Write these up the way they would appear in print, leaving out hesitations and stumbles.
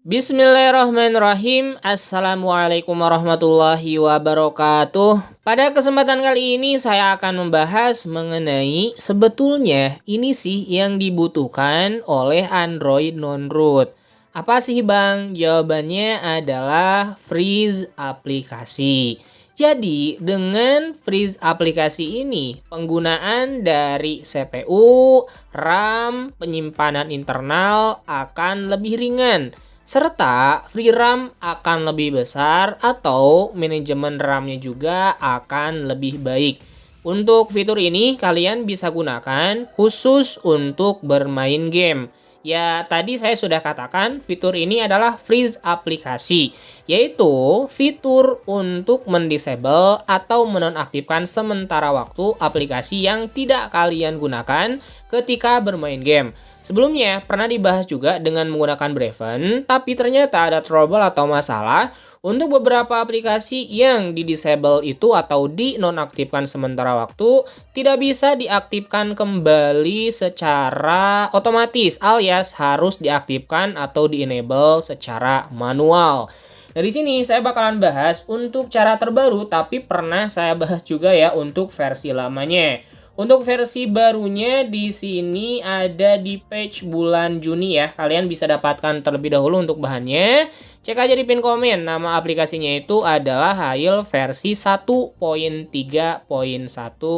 Bismillahirrahmanirrahim. Assalamualaikum warahmatullahi wabarakatuh. Pada kesempatan kali ini saya akan membahas mengenai sebetulnya ini sih yang dibutuhkan oleh Android non-root. Apa sih Bang? Jawabannya adalah freeze aplikasi. Jadi dengan freeze aplikasi ini penggunaan dari CPU, RAM, penyimpanan internal akan lebih ringan. Serta free RAM akan lebih besar atau manajemen RAM-nya juga akan lebih baik. Untuk fitur ini kalian bisa gunakan khusus untuk bermain game. Ya, tadi saya sudah katakan fitur ini adalah freeze aplikasi, yaitu fitur untuk mendisable atau menonaktifkan sementara waktu aplikasi yang tidak kalian gunakan ketika bermain game. Sebelumnya pernah dibahas juga dengan menggunakan Braven, tapi ternyata ada trouble atau masalah untuk beberapa aplikasi yang di-disable itu atau dinonaktifkan sementara waktu tidak bisa diaktifkan kembali secara otomatis alias harus diaktifkan atau di-enable secara manual. Nah, di sini saya bakalan bahas untuk cara terbaru, tapi pernah saya bahas juga ya untuk versi lamanya. Untuk versi barunya di sini ada di patch bulan Juni ya. Kalian bisa dapatkan terlebih dahulu untuk bahannya. Cek aja di pin komen. Nama aplikasinya itu adalah Hail versi 1.3.1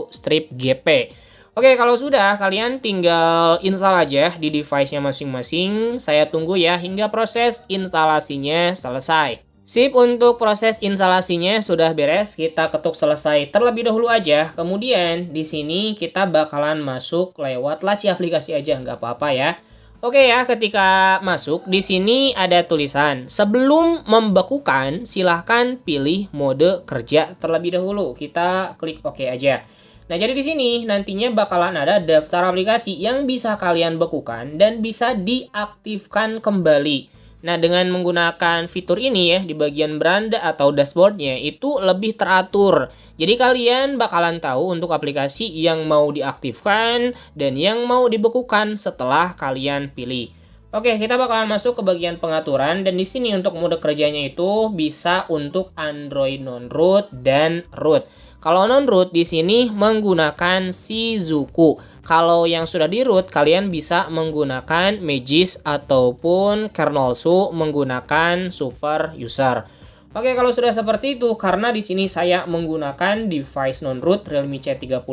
strip GP. Oke, kalau sudah kalian tinggal install aja di device-nya masing-masing. Saya tunggu ya hingga proses instalasinya selesai. Sip, untuk proses instalasinya sudah beres, kita ketuk selesai terlebih dahulu aja. Kemudian di sini kita bakalan masuk lewat laci aplikasi aja, nggak apa-apa ya. Oke ya, ketika masuk di sini ada tulisan sebelum membekukan silahkan pilih mode kerja terlebih dahulu. Kita klik oke aja. Nah, jadi di sini nantinya bakalan ada daftar aplikasi yang bisa kalian bekukan dan bisa diaktifkan kembali. Nah, dengan menggunakan fitur ini ya, di bagian beranda atau dashboardnya itu lebih teratur. Jadi kalian bakalan tahu untuk aplikasi yang mau diaktifkan dan yang mau dibekukan setelah kalian pilih. Oke, kita bakalan masuk ke bagian pengaturan dan di sini untuk mode kerjanya itu bisa untuk Android non-root dan root. Kalau non-root di sini menggunakan Shizuku. Kalau yang sudah di root kalian bisa menggunakan Magis ataupun Kernelsu menggunakan super user. Oke, kalau sudah seperti itu karena di sini saya menggunakan device non-root Realme C31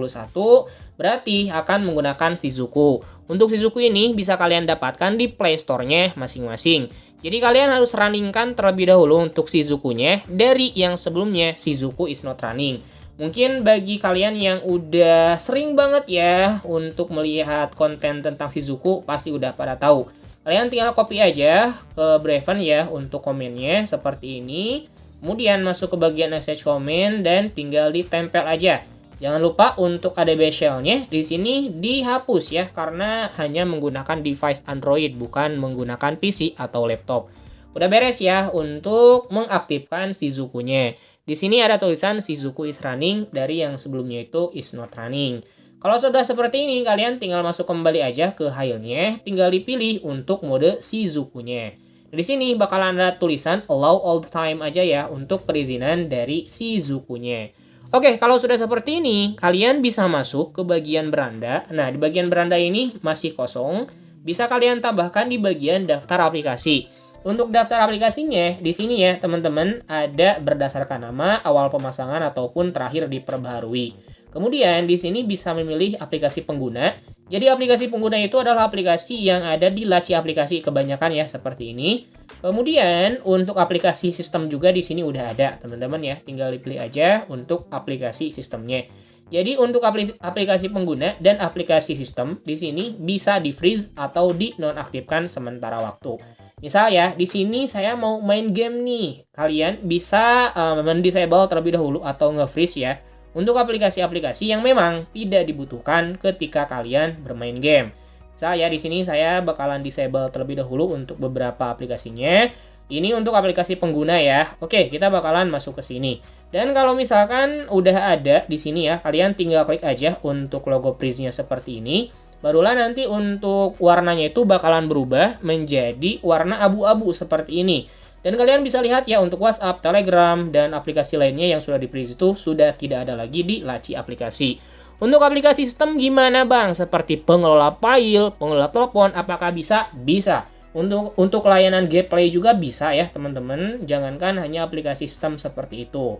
berarti akan menggunakan Shizuku. Untuk Shizuku ini bisa kalian dapatkan di Play Store-nya masing-masing. Jadi kalian harus runningkan terlebih dahulu untuk Shizuku-nya dari yang sebelumnya Shizuku is not running. Mungkin bagi kalian yang udah sering banget ya untuk melihat konten tentang Shizuku pasti udah pada tahu. Kalian tinggal copy aja ke Braven ya untuk komennya seperti ini. Kemudian masuk ke bagian message comment dan tinggal ditempel aja. Jangan lupa untuk ADB shell-nya di sini dihapus ya karena hanya menggunakan device Android bukan menggunakan PC atau laptop. Udah beres ya untuk mengaktifkan Shizuku-nya. Di sini ada tulisan Shizuku is running dari yang sebelumnya itu is not running. Kalau sudah seperti ini, kalian tinggal masuk kembali aja ke Hail-nya, tinggal dipilih untuk mode Shizuku-nya. Di sini bakalan ada tulisan allow all the time aja ya untuk perizinan dari Shizuku-nya. Oke, kalau sudah seperti ini, kalian bisa masuk ke bagian beranda. Nah, di bagian beranda ini masih kosong, bisa kalian tambahkan di bagian daftar aplikasi. Untuk daftar aplikasinya, di sini ya teman-teman ada berdasarkan nama, awal pemasangan ataupun terakhir diperbaharui. Kemudian di sini bisa memilih aplikasi pengguna. Jadi aplikasi pengguna itu adalah aplikasi yang ada di laci aplikasi kebanyakan ya seperti ini. Kemudian untuk aplikasi sistem juga di sini udah ada teman-teman ya, tinggal dipilih aja untuk aplikasi sistemnya. Jadi untuk aplikasi pengguna dan aplikasi sistem di sini bisa di-freeze atau dinonaktifkan sementara waktu. Misal ya, di sini saya mau main game nih. Kalian bisa mendisable terlebih dahulu atau nge-freeze ya. Untuk aplikasi-aplikasi yang memang tidak dibutuhkan ketika kalian bermain game. Misal ya, di sini saya bakalan disable terlebih dahulu untuk beberapa aplikasinya. Ini untuk aplikasi pengguna ya. Oke, kita bakalan masuk ke sini. Dan kalau misalkan udah ada di sini ya, kalian tinggal klik aja untuk logo freeze-nya seperti ini. barulah nanti untuk warnanya itu bakalan berubah menjadi warna abu-abu seperti ini. Dan kalian bisa lihat ya, untuk WhatsApp, Telegram, dan aplikasi lainnya yang sudah di-freeze itu sudah tidak ada lagi di laci aplikasi. Untuk aplikasi sistem gimana bang? Seperti pengelola file, pengelola telepon, apakah bisa? Bisa. Untuk layanan gameplay juga bisa ya teman-teman. Jangankan hanya aplikasi sistem seperti itu.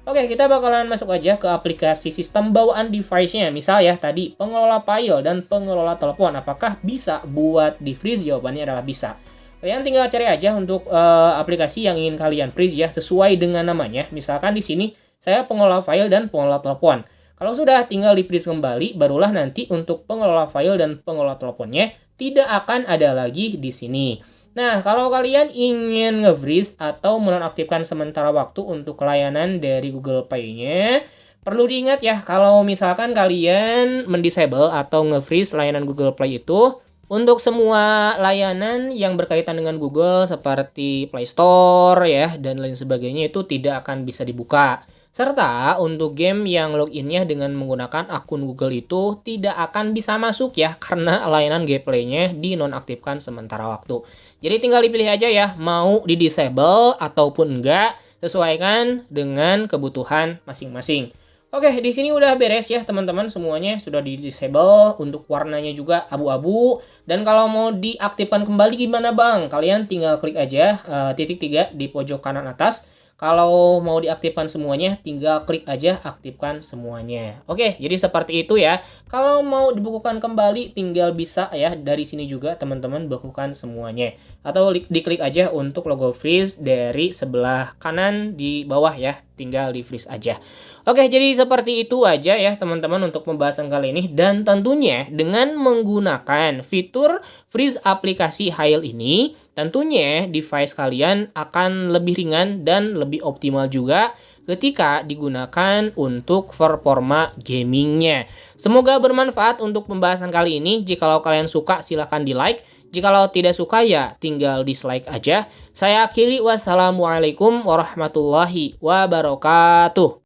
Oke, kita bakalan masuk aja ke aplikasi sistem bawaan device-nya. Misal ya tadi pengelola file dan pengelola telepon, apakah bisa buat di-freeze? Jawabannya adalah bisa. Kalian tinggal cari aja untuk aplikasi yang ingin kalian freeze ya, sesuai dengan namanya. Misalkan di sini saya pengelola file dan pengelola telepon. Kalau sudah, tinggal di-freeze kembali, barulah nanti untuk pengelola file dan pengelola teleponnya tidak akan ada lagi di sini. Nah, kalau kalian ingin nge-freeze atau menonaktifkan sementara waktu untuk layanan dari Google Play-nya, perlu diingat ya, kalau misalkan kalian mendisable atau nge-freeze layanan Google Play itu, untuk semua layanan yang berkaitan dengan Google seperti Play Store ya dan lain sebagainya itu tidak akan bisa dibuka. Serta untuk game yang loginnya dengan menggunakan akun Google itu tidak akan bisa masuk ya karena layanan gameplaynya dinonaktifkan sementara waktu. Jadi tinggal dipilih aja ya, mau di disable ataupun enggak, sesuaikan dengan kebutuhan masing-masing. Oke, di sini udah beres ya teman-teman, semuanya sudah di disable, untuk warnanya juga abu-abu. Dan kalau mau diaktifkan kembali gimana bang? Kalian tinggal klik aja titik 3 di pojok kanan atas. Kalau mau diaktifkan semuanya, tinggal klik aja aktifkan semuanya. Oke, jadi seperti itu ya. Kalau mau dibukukan kembali, tinggal bisa ya dari sini juga teman-teman bukukan semuanya. Atau diklik aja untuk logo freeze dari sebelah kanan di bawah ya. Tinggal di freeze aja. Oke, jadi seperti itu aja ya teman-teman untuk pembahasan kali ini. Dan tentunya dengan menggunakan fitur freeze aplikasi Hail ini, tentunya device kalian akan lebih ringan dan lebih optimal juga ketika digunakan untuk performa gamingnya. Semoga bermanfaat untuk pembahasan kali ini. Jikalau kalian suka silahkan di like. Jikalau tidak suka ya tinggal dislike aja. Saya akhiri, wassalamualaikum warahmatullahi wabarakatuh.